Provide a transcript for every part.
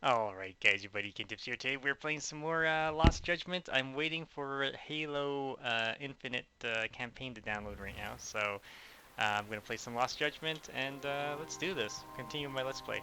Alright guys, your buddy Kintips here. Today we're playing some more Lost Judgment. I'm waiting for Halo Infinite campaign to download right now, so I'm gonna play some Lost Judgment and let's do this. Continue my Let's Play.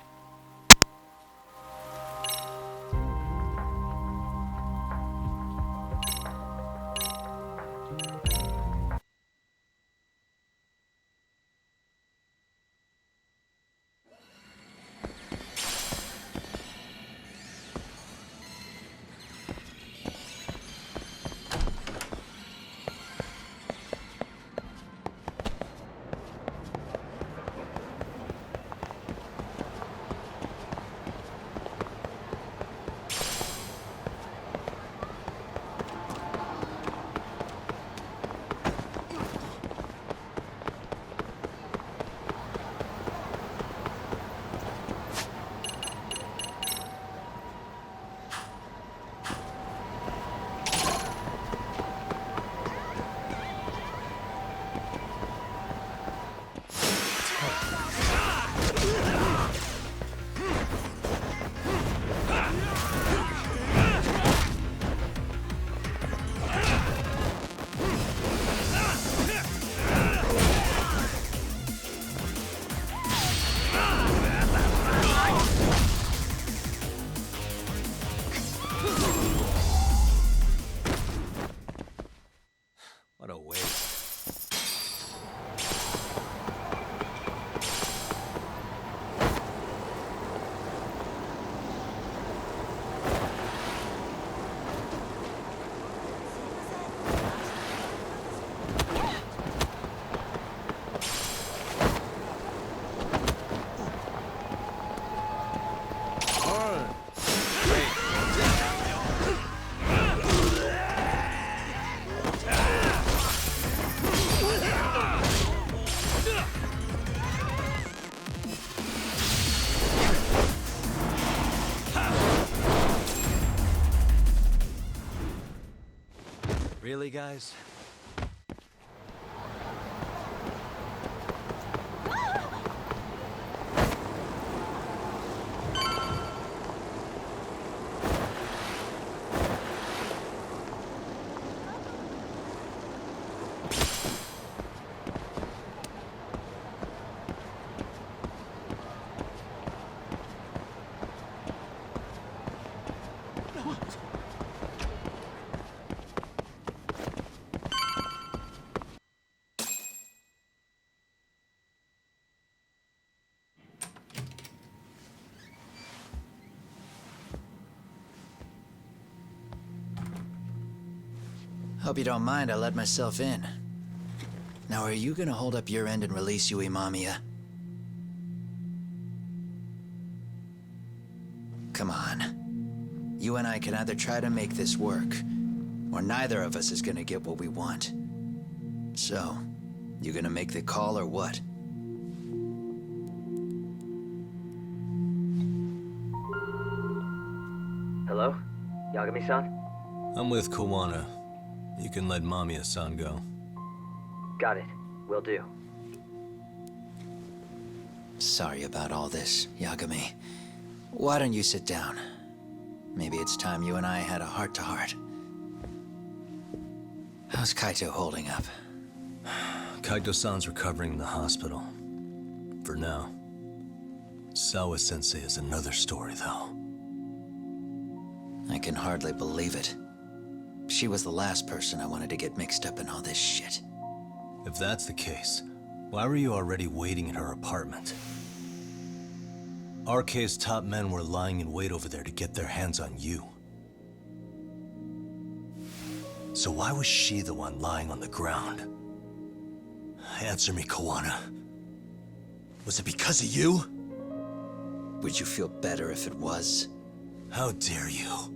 What a waste. Really, guys? Hope you don't mind I let myself in. Now, are you gonna hold up your end and release Yui Mamiya? Come on. You and I can either try to make this work, or neither of us is gonna get what we want. So, you gonna make the call or what? Hello? Yagami-san? I'm with Kawana. You can let Mamiya-san go. Got it. Will do. Sorry about all this, Yagami. Why don't you sit down? Maybe it's time you and I had a heart-to-heart. How's Kaito holding up? Kaito-san's recovering in the hospital. For now. Sawa-sensei is another story, though. I can hardly believe it. She was the last person I wanted to get mixed up in all this shit. If that's the case, why were you already waiting in her apartment? RK's top men were lying in wait over there to get their hands on you. So why was she the one lying on the ground? Answer me, Kawana. Was it because of you? Would you feel better if it was? How dare you?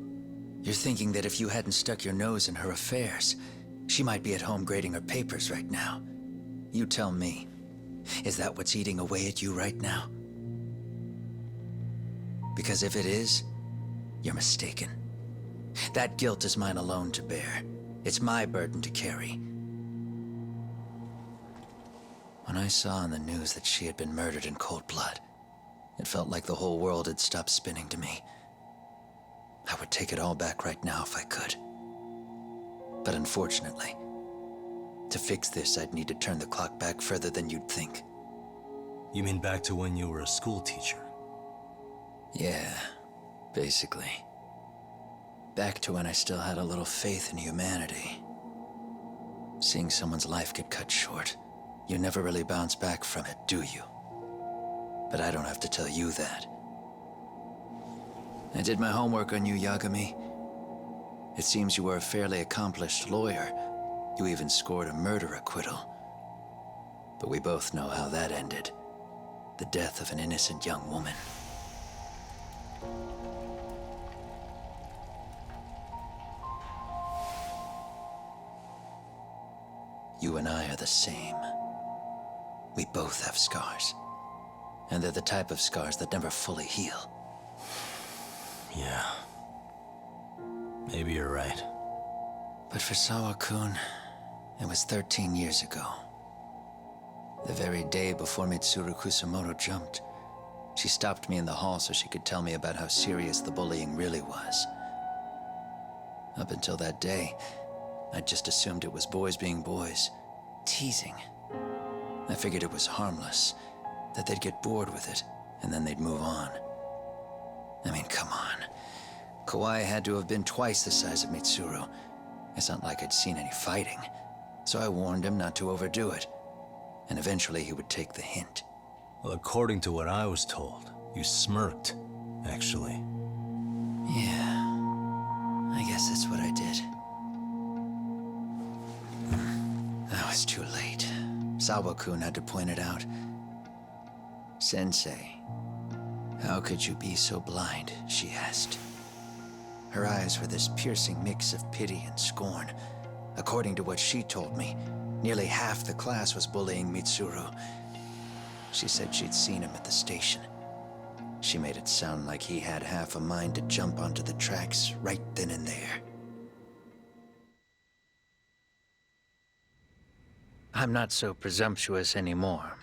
You're thinking that if you hadn't stuck your nose in her affairs, she might be at home grading her papers right now. You tell me, is that what's eating away at you right now? Because if it is, you're mistaken. That guilt is mine alone to bear. It's my burden to carry. When I saw on the news that she had been murdered in cold blood, it felt like the whole world had stopped spinning to me. I would take it all back right now if I could. But unfortunately, to fix this, I'd need to turn the clock back further than you'd think. You mean back to when you were a school teacher? Yeah, basically. Back to when I still had a little faith in humanity. Seeing someone's life get cut short, you never really bounce back from it, do you? But I don't have to tell you that. I did my homework on you, Yagami. It seems you were a fairly accomplished lawyer. You even scored a murder acquittal. But we both know how that ended. The death of an innocent young woman. You and I are the same. We both have scars. And they're the type of scars that never fully heal. Yeah. Maybe you're right. But for Sawa-kun, it was 13 years ago. The very day before Mitsuru Kusamoto jumped, she stopped me in the hall so she could tell me about how serious the bullying really was. Up until that day, I just assumed it was boys being boys, teasing. I figured it was harmless, that they'd get bored with it, and then they'd move on. I mean, come on. Kawai had to have been twice the size of Mitsuru. It's not like I'd seen any fighting, so I warned him not to overdo it, and eventually he would take the hint. Well, according to what I was told, you smirked, actually. Yeah, I guess that's what I did. I was too late. Sawa-kun had to point it out. Sensei, how could you be so blind, she asked. Her eyes were this piercing mix of pity and scorn. According to what she told me, nearly half the class was bullying Mitsuru. She said she'd seen him at the station. She made it sound like he had half a mind to jump onto the tracks right then and there. I'm not so presumptuous anymore.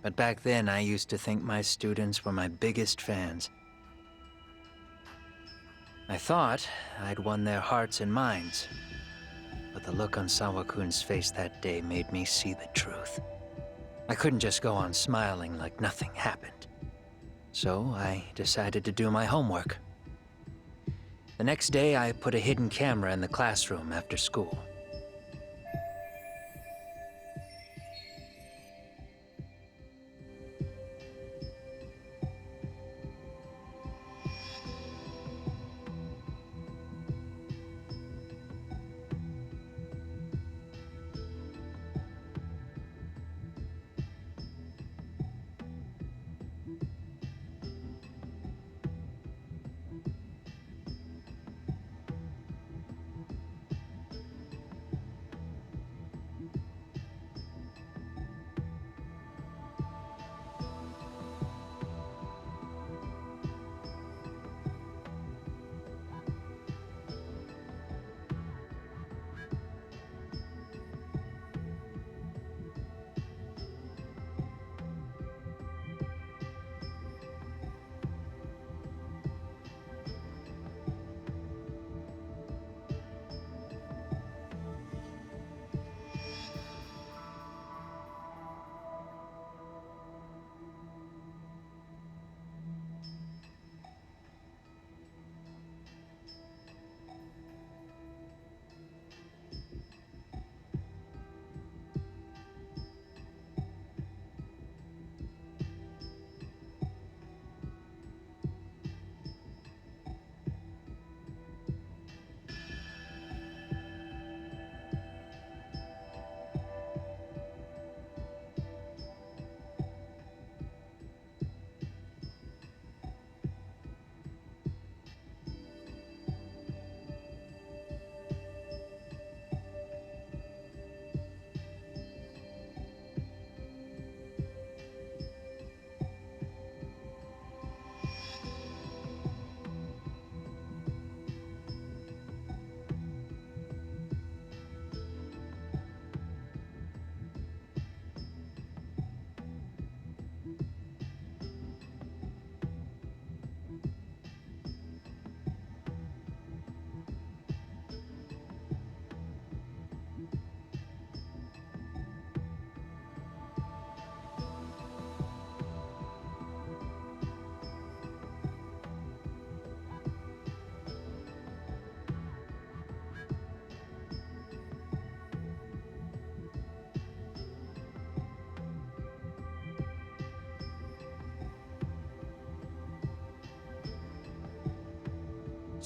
But back then, I used to think my students were my biggest fans. I thought I'd won their hearts and minds. But the look on Sawa-kun's face that day made me see the truth. I couldn't just go on smiling like nothing happened. So I decided to do my homework. The next day, I put a hidden camera in the classroom after school.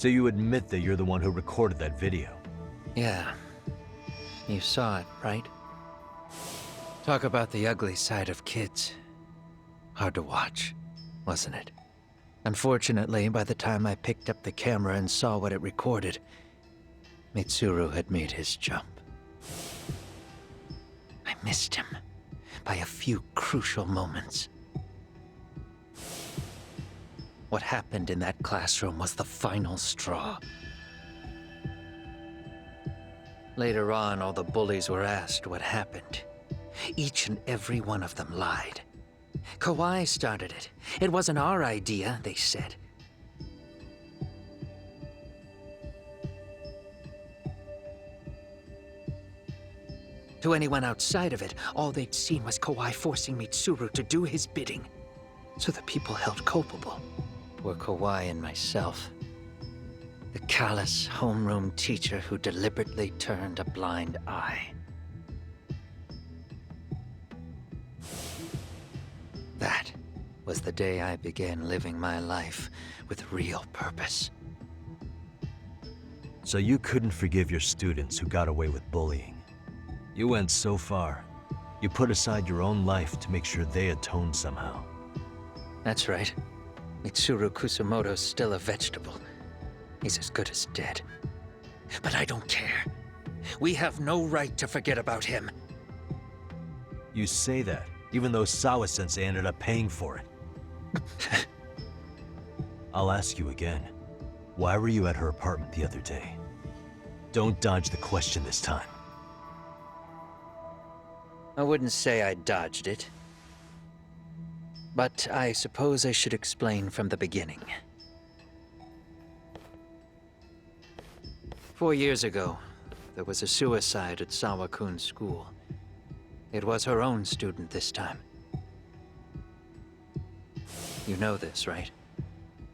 So you admit that you're the one who recorded that video? Yeah. You saw it, right? Talk about the ugly side of kids. Hard to watch, wasn't it? Unfortunately, by the time I picked up the camera and saw what it recorded, Mitsuru had made his jump. I missed him by a few crucial moments. What happened in that classroom was the final straw. Later on, all the bullies were asked what happened. Each and every one of them lied. Kawhi started it. It wasn't our idea, they said. To anyone outside of it, all they'd seen was Kawhi forcing Mitsuru to do his bidding. So the people held culpable were Kawhi and myself. The callous homeroom teacher who deliberately turned a blind eye. That was the day I began living my life with real purpose. So you couldn't forgive your students who got away with bullying. You went so far. You put aside your own life to make sure they atoned somehow. That's right. Mitsuru Kusumoto's still a vegetable. He's as good as dead. But I don't care. We have no right to forget about him. You say that, even though Sawa-sensei ended up paying for it. I'll ask you again. Why were you at her apartment the other day? Don't dodge the question this time. I wouldn't say I dodged it. But I suppose I should explain from the beginning. 4 years ago, there was a suicide at Sawa-kun's school. It was her own student this time. You know this, right?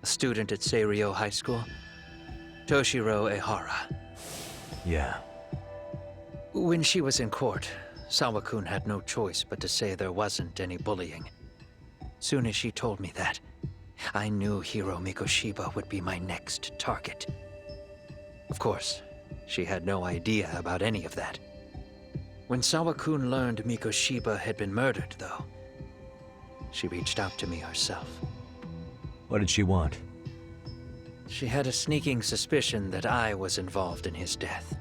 A student at Seiryo High School? Toshiro Ehara. Yeah. When she was in court, Sawa-kun had no choice but to say there wasn't any bullying. Soon as she told me that, I knew Hiro Mikoshiba would be my next target. Of course, she had no idea about any of that. When Sawa-kun learned Mikoshiba had been murdered, though, she reached out to me herself. What did she want? She had a sneaking suspicion that I was involved in his death.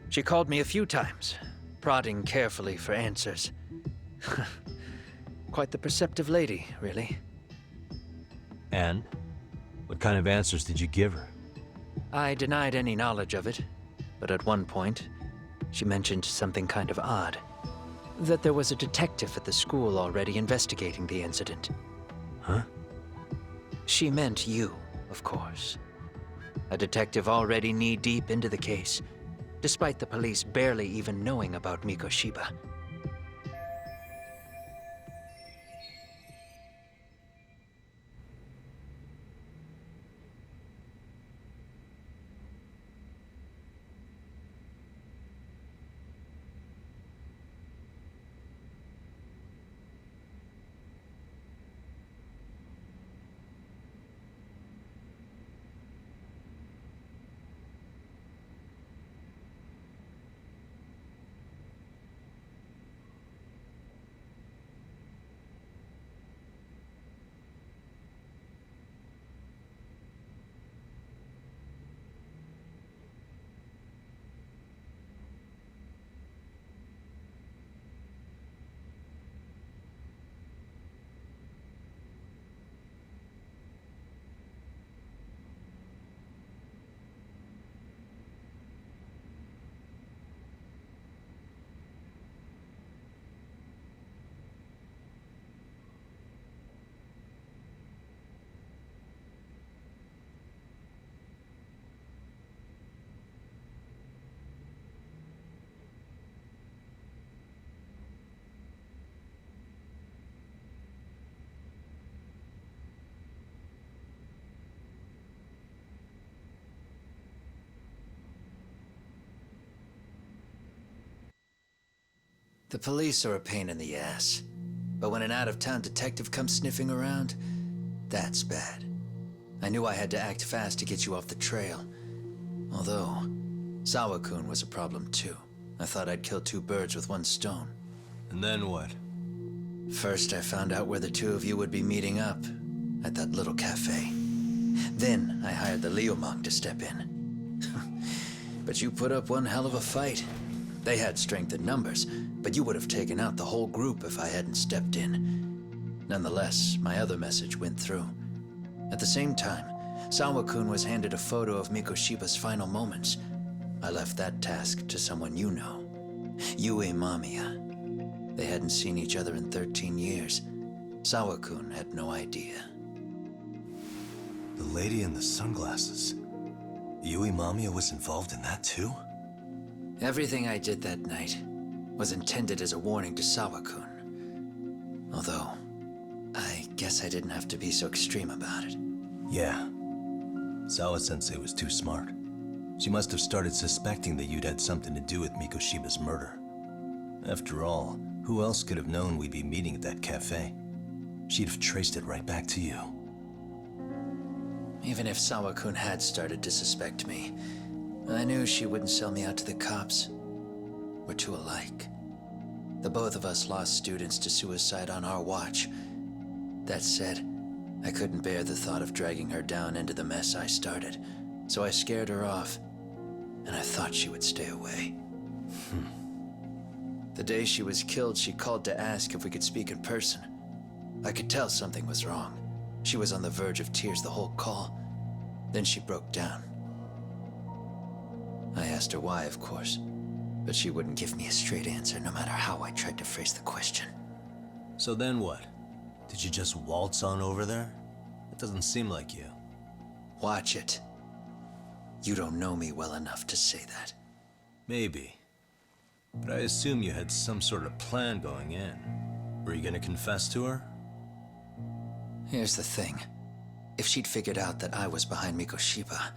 She called me a few times, prodding carefully for answers. Quite the perceptive lady, really. And? What kind of answers did you give her? I denied any knowledge of it, but at one point, she mentioned something kind of odd. That there was a detective at the school already investigating the incident. Huh? She meant you, of course. A detective already knee-deep into the case, despite the police barely even knowing about Mikoshiba. The police are a pain in the ass. But when an out-of-town detective comes sniffing around, that's bad. I knew I had to act fast to get you off the trail. Although, Sawa-kun was a problem too. I thought I'd kill two birds with one stone. And then what? First, I found out where the two of you would be meeting up, at that little cafe. Then, I hired the Liumang to step in. But you put up one hell of a fight. They had strength in numbers, but you would have taken out the whole group if I hadn't stepped in. Nonetheless, my other message went through. At the same time, Sawa-kun was handed a photo of Mikoshiba's final moments. I left that task to someone you know. Yue Mamiya. They hadn't seen each other in 13 years. Sawa-kun had no idea. The lady in the sunglasses. Yui Mamiya was involved in that too? Everything I did that night was intended as a warning to Sawa-kun. Although, I guess I didn't have to be so extreme about it. Yeah. Sawa-sensei was too smart. She must have started suspecting that you'd had something to do with Mikoshiba's murder. After all, who else could have known we'd be meeting at that cafe? She'd have traced it right back to you. Even if Sawa-kun had started to suspect me, I knew she wouldn't sell me out to the cops. We're too alike. The both of us lost students to suicide on our watch. That said, I couldn't bear the thought of dragging her down into the mess I started, so I scared her off, and I thought she would stay away. The day she was killed, she called to ask if we could speak in person. I could tell something was wrong. She was on the verge of tears the whole call. Then she broke down. I asked her why, of course, but she wouldn't give me a straight answer no matter how I tried to phrase the question. So then what? Did you just waltz on over there? It doesn't seem like you. Watch it. You don't know me well enough to say that. Maybe. But I assume you had some sort of plan going in. Were you gonna confess to her? Here's the thing. If she'd figured out that I was behind Mikoshiba,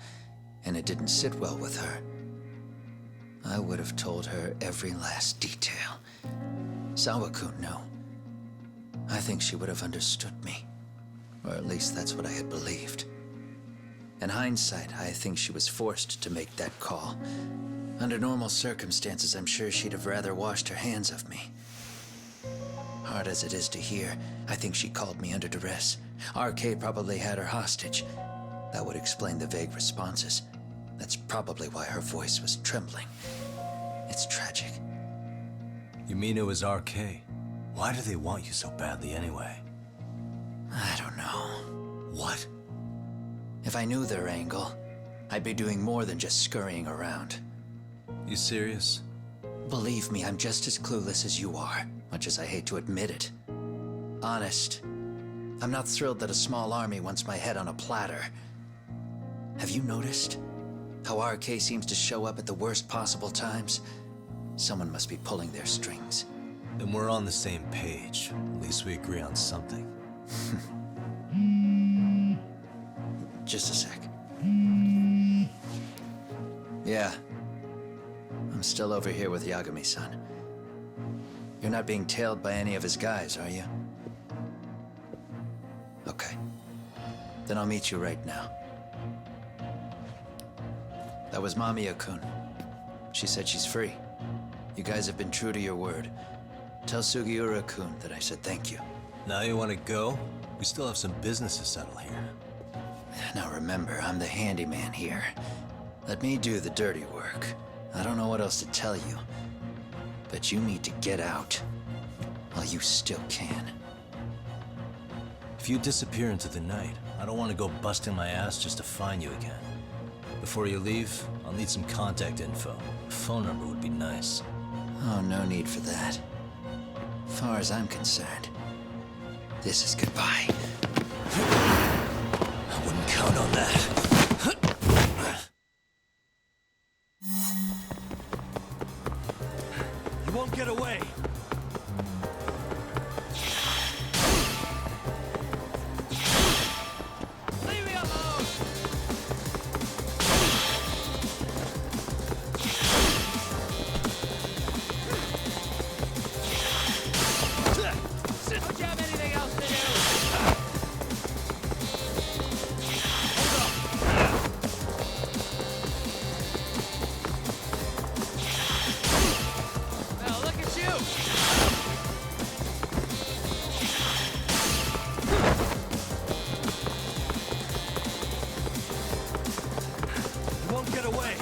and it didn't sit well with her, I would have told her every last detail. Sawa-kun, no. I think she would have understood me. Or at least that's what I had believed. In hindsight, I think she was forced to make that call. Under normal circumstances, I'm sure she'd have rather washed her hands of me. Hard as it is to hear, I think she called me under duress. RK probably had her hostage. That would explain the vague responses. That's probably why her voice was trembling. It's tragic. You mean it was RK? Why do they want you so badly anyway? I don't know. What? If I knew their angle, I'd be doing more than just scurrying around. You serious? Believe me, I'm just as clueless as you are, much as I hate to admit it. Honest, I'm not thrilled that a small army wants my head on a platter. Have you noticed how RK seems to show up at the worst possible times? Someone must be pulling their strings. Then we're on the same page. At least we agree on something. Just a sec. Yeah. I'm still over here with Yagami-san. You're not being tailed by any of his guys, are you? Okay. Then I'll meet you right now. That was Mamiya-kun. She said she's free. You guys have been true to your word. Tell Sugiura-kun that I said thank you. Now you want to go? We still have some business to settle here. Now remember, I'm the handyman here. Let me do the dirty work. I don't know what else to tell you, but you need to get out while you still can. If you disappear into the night, I don't want to go busting my ass just to find you again. Before you leave, I'll need some contact info. A phone number would be nice. Oh, no need for that. As far as I'm concerned, this is goodbye. I wouldn't count on that. You won't get away. Leave me alone! Don't you have anything else to do? get away!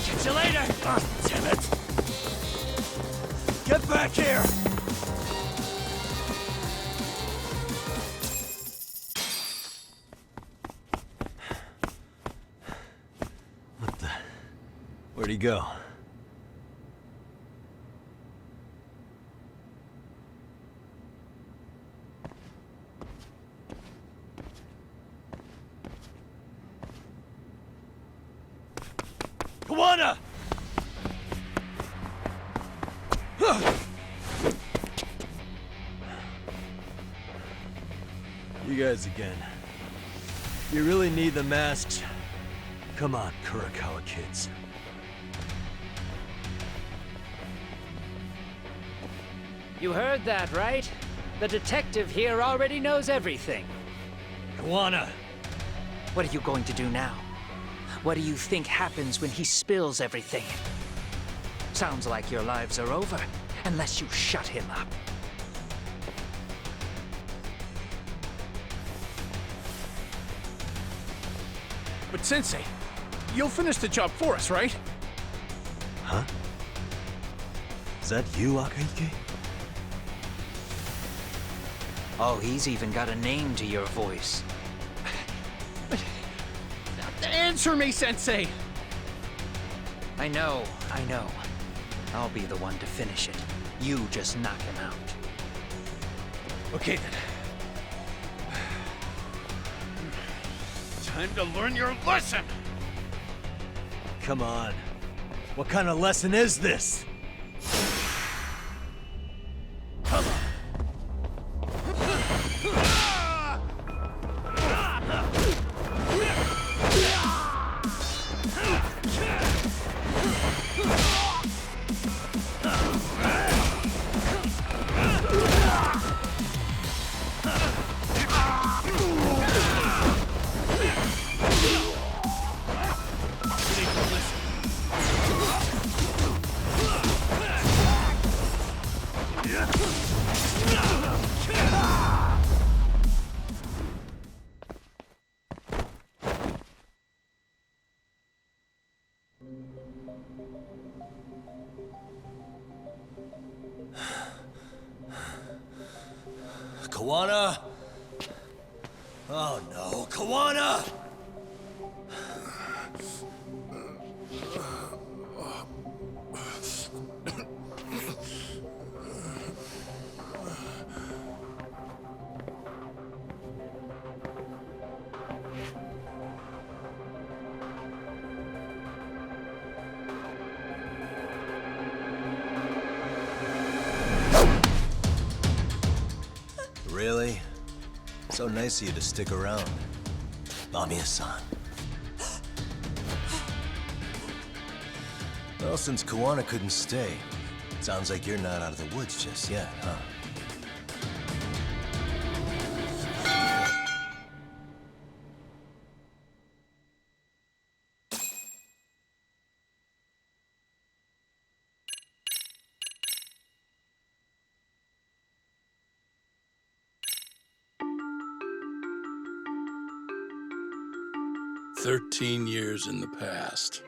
Catch you later! Oh, damn it! Get back here! What the... Where'd he go? Kawana! You guys again. You really need the masks? Come on, Kurakawa kids. You heard that, right? The detective here already knows everything. Kawana! What are you going to do now? What do you think happens when he spills everything? Sounds like your lives are over, unless you shut him up. But Sensei, you'll finish the job for us, right? Huh? Is that you, Akahike? Oh, he's even got a name to your voice. Answer me, Sensei! I know. I'll be the one to finish it. You just knock him out. Okay then. Time to learn your lesson! Come on. What kind of lesson is this? Kawana? Oh no, Kawana! Really? So nice of you to stick around. Mamiya-san. Well, since Kuwana couldn't stay, sounds like you're not out of the woods just yet, huh? "13 years in the past.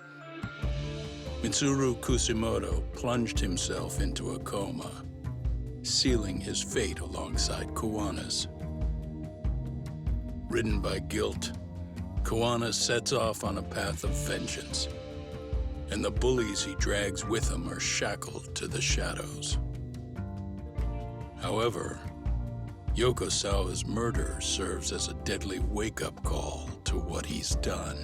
Mitsuru Kusimoto plunged himself into a coma, sealing his fate alongside Kuwana's. Ridden by guilt, Kuwana sets off on a path of vengeance, and the bullies he drags with him are shackled to the shadows. However, Yokosawa's murder serves as a deadly wake-up call to what he's done.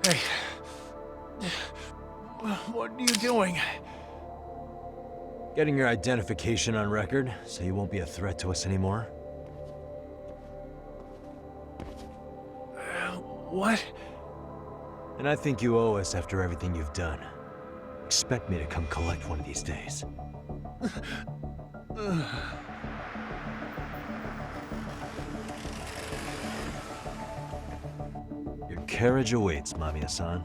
Hey. What are you doing? Getting your identification on record, so you won't be a threat to us anymore? What? And I think you owe us after everything you've done. Expect me to come collect one of these days. Your carriage awaits, Mamiya-san.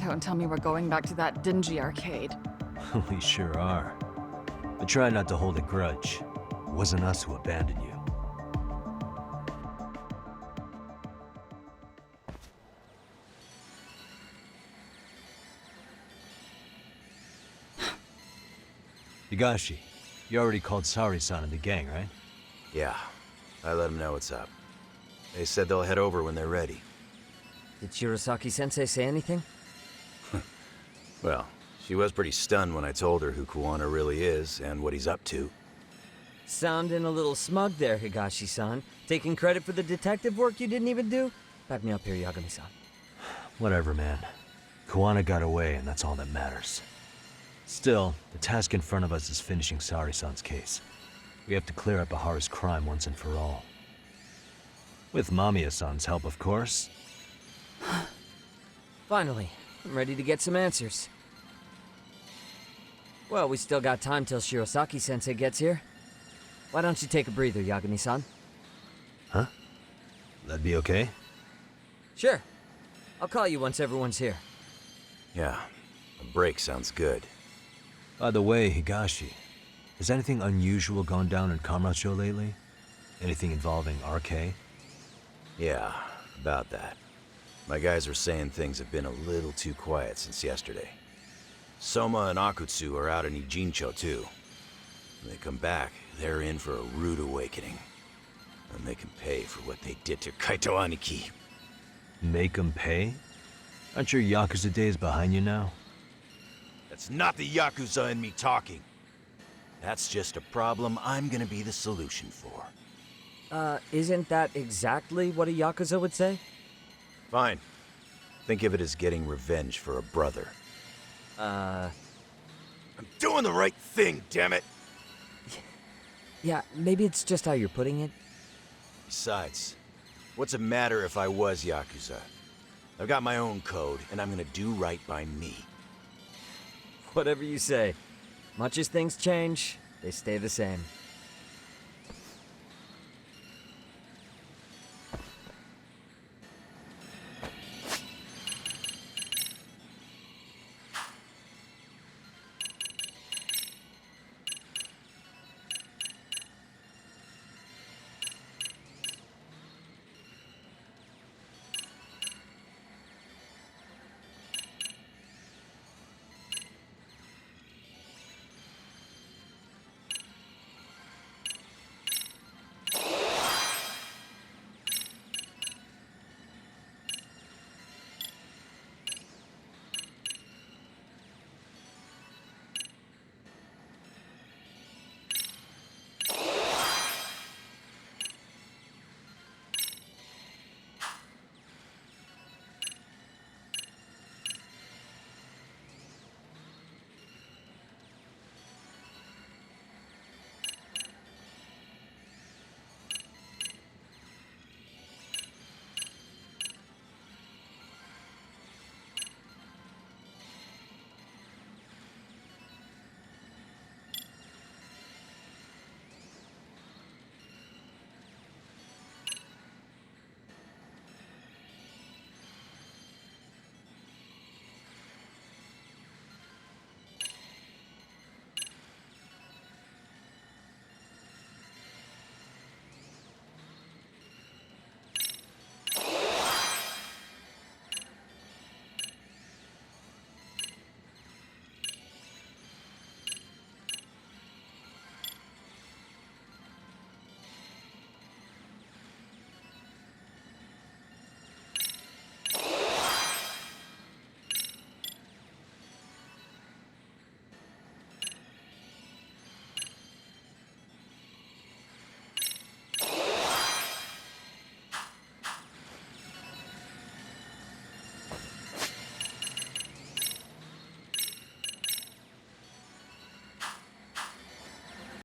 Don't tell me we're going back to that dingy arcade. We sure are. But try not to hold a grudge. It wasn't us who abandoned you. Higashi, you already called Sari-san and the gang, right? Yeah, I let them know what's up. They said they'll head over when they're ready. Did Shirosaki-sensei say anything? Well, she was pretty stunned when I told her who Kuwana really is and what he's up to. Sounding a little smug there, Higashi-san. Taking credit for the detective work you didn't even do? Back me up here, Yagami-san. Whatever, man. Kuwana got away, and that's all that matters. Still, the task in front of us is finishing Sari-san's case. We have to clear up Ahara's crime once and for all. With Mamiya-san's help, of course. Finally, I'm ready to get some answers. Well, we still got time till Shirosaki-sensei gets here. Why don't you take a breather, Yagami-san? Huh? That'd be okay? Sure. I'll call you once everyone's here. Yeah, a break sounds good. By the way, Higashi, has anything unusual gone down in Kamurocho lately? Anything involving RK? Yeah, about that. My guys are saying things have been a little too quiet since yesterday. Soma and Akutsu are out in Ijincho too. When they come back, they're in for a rude awakening. And they can pay for what they did to Kaito Aniki. Make 'em pay? Aren't your Yakuza days behind you now? That's not the Yakuza in me talking. That's just a problem I'm gonna be the solution for. Isn't that exactly what a Yakuza would say? Fine. Think of it as getting revenge for a brother. I'm doing the right thing, damn it! Yeah, maybe it's just how you're putting it. Besides, what's it matter if I was Yakuza? I've got my own code, and I'm gonna do right by me. Whatever you say. Much as things change, they stay the same.